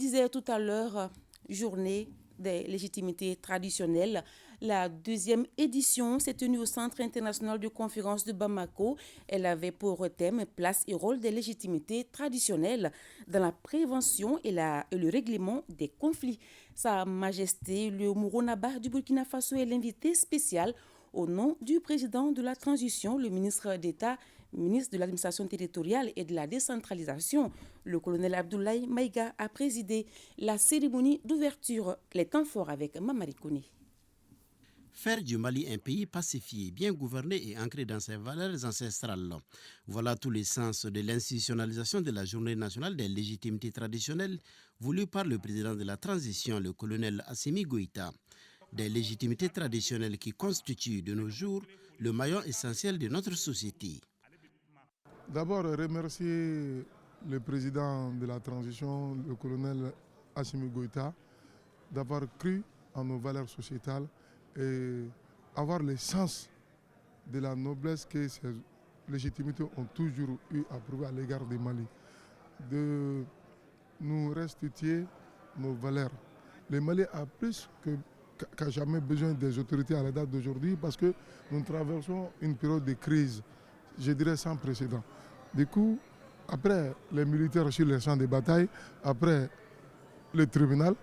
disais tout à l'heure, journée des légitimités traditionnelles. La deuxième édition s'est tenue au Centre international de conférence de Bamako. Elle avait pour thème place et rôle des légitimités traditionnelles dans la prévention et le règlement des conflits. Sa Majesté le Mouronaba du Burkina Faso est l'invité spécial au nom du président de la transition, le ministre d'État, ministre de l'administration territoriale et de la décentralisation. Le colonel Abdoulaye Maïga a présidé la cérémonie d'ouverture. Les temps forts avec Mamari Kone. Faire du Mali un pays pacifié, bien gouverné et ancré dans ses valeurs ancestrales. Voilà tous les sens de l'institutionnalisation de la Journée nationale des légitimités traditionnelles voulue par le président de la transition, le colonel Assimi Goïta. Des légitimités traditionnelles qui constituent de nos jours le maillon essentiel de notre société. D'abord, remercier le président de la transition, le colonel Assimi Goïta, d'avoir cru en nos valeurs sociétales et avoir le sens de la noblesse que ces légitimités ont toujours eu à prouver à l'égard du Mali, de nous restituer nos valeurs. Le Mali a plus qu'à jamais besoin des autorités à la date d'aujourd'hui parce que nous traversons une période de crise, je dirais sans précédent. Du coup, après les militaires sur les champs de bataille, après le tribunal,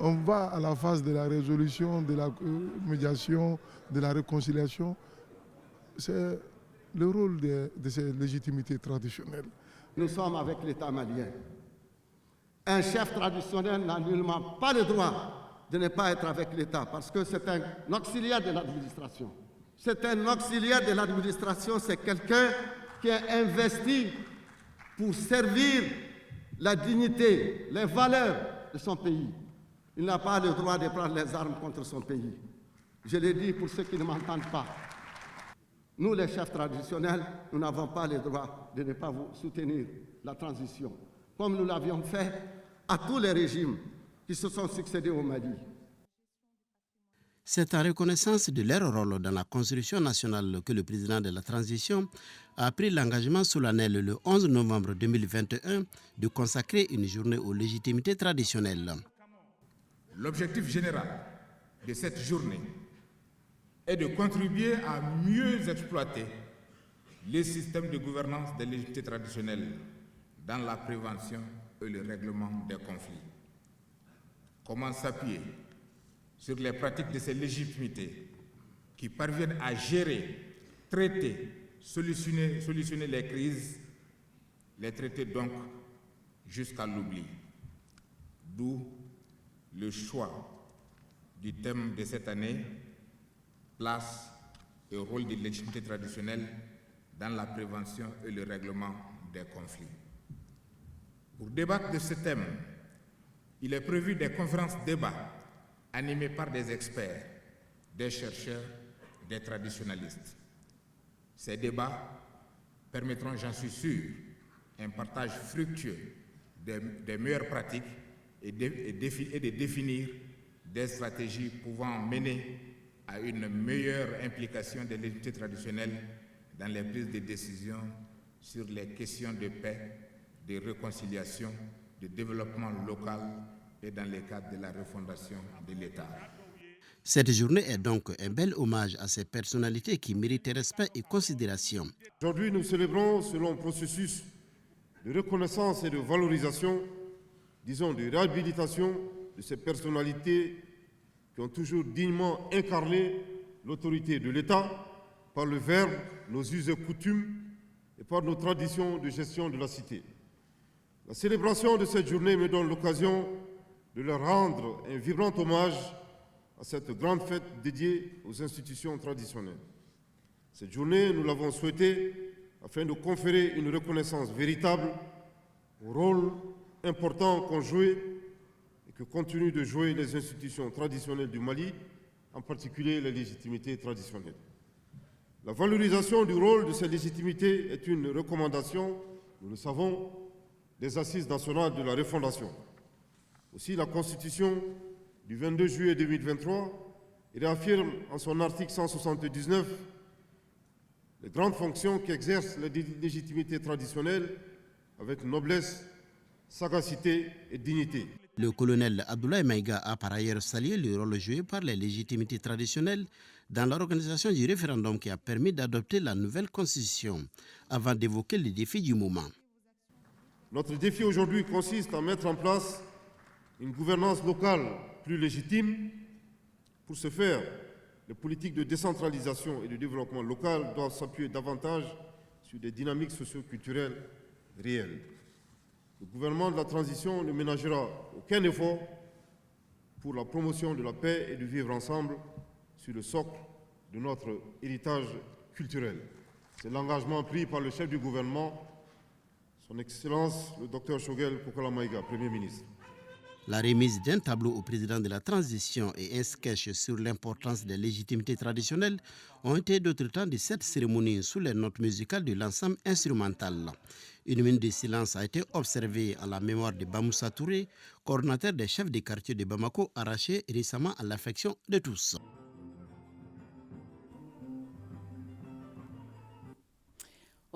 on va à la phase de la résolution, de la médiation, de la réconciliation. C'est le rôle de ces légitimités traditionnelles. Nous sommes avec l'État malien. Un chef traditionnel n'a nullement pas le droit de ne pas être avec l'État parce que c'est un auxiliaire de l'administration. C'est un auxiliaire de l'administration, c'est quelqu'un qui est investi pour servir la dignité, les valeurs de son pays. Il n'a pas le droit de prendre les armes contre son pays. Je l'ai dit pour ceux qui ne m'entendent pas. Nous, les chefs traditionnels, nous n'avons pas le droit de ne pas vous soutenir la transition, comme nous l'avions fait à tous les régimes qui se sont succédés au Mali. C'est en reconnaissance de leur rôle dans la construction nationale que le président de la transition a pris l'engagement solennel le 11 novembre 2021 de consacrer une journée aux légitimités traditionnelles. L'objectif général de cette journée est de contribuer à mieux exploiter les systèmes de gouvernance des légitimités traditionnelles dans la prévention et le règlement des conflits. Comment s'appuyer sur les pratiques de ces légitimités qui parviennent à gérer, traiter, solutionner les crises, les traiter donc jusqu'à l'oubli. D'où le choix du thème de cette année, place et rôle des légitimités traditionnelles dans la prévention et le règlement des conflits. Pour débattre de ce thème, il est prévu des conférences-débats animées par des experts, des chercheurs, des traditionalistes. Ces débats permettront, j'en suis sûr, un partage fructueux des meilleures pratiques et de définir des stratégies pouvant mener à une meilleure implication des légitimités traditionnelles dans les prises de décision sur les questions de paix, de réconciliation, de développement local et dans le cadre de la refondation de l'État. Cette journée est donc un bel hommage à ces personnalités qui méritent respect et considération. Aujourd'hui, nous célébrons selon un processus de reconnaissance et de valorisation, disons de réhabilitation de ces personnalités qui ont toujours dignement incarné l'autorité de l'État par le verbe, nos us et coutumes et par nos traditions de gestion de la cité. La célébration de cette journée me donne l'occasion de leur rendre un vibrant hommage à cette grande fête dédiée aux institutions traditionnelles. Cette journée, nous l'avons souhaitée afin de conférer une reconnaissance véritable au rôle important qu'ont joué et que continuent de jouer les institutions traditionnelles du Mali, en particulier les légitimités traditionnelles. La valorisation du rôle de ces légitimités est une recommandation, nous le savons, des Assises nationales de la refondation. Aussi, la Constitution du 22 juillet 2023 réaffirme en son article 179 les grandes fonctions qu'exercent les légitimités traditionnelles avec noblesse sagacité et dignité. Le colonel Abdoulaye Maïga a par ailleurs salué le rôle joué par les légitimités traditionnelles dans l'organisation du référendum qui a permis d'adopter la nouvelle constitution, avant d'évoquer les défis du moment. Notre défi aujourd'hui consiste à mettre en place une gouvernance locale plus légitime. Pour ce faire, les politiques de décentralisation et de développement local doivent s'appuyer davantage sur des dynamiques socio-culturelles réelles. Le gouvernement de la transition ne ménagera aucun effort pour la promotion de la paix et du vivre ensemble sur le socle de notre héritage culturel. C'est l'engagement pris par le chef du gouvernement, son Excellence le Dr Choguel Kokala Maïga, Premier ministre. La remise d'un tableau au président de la transition et un sketch sur l'importance des légitimités traditionnelles ont été d'autres temps de cette cérémonie sous les notes musicales de l'ensemble instrumental. Une minute de silence a été observée en la mémoire de Bamoussa Touré, coordinateur des chefs des quartiers de Bamako, arraché récemment à l'affection de tous.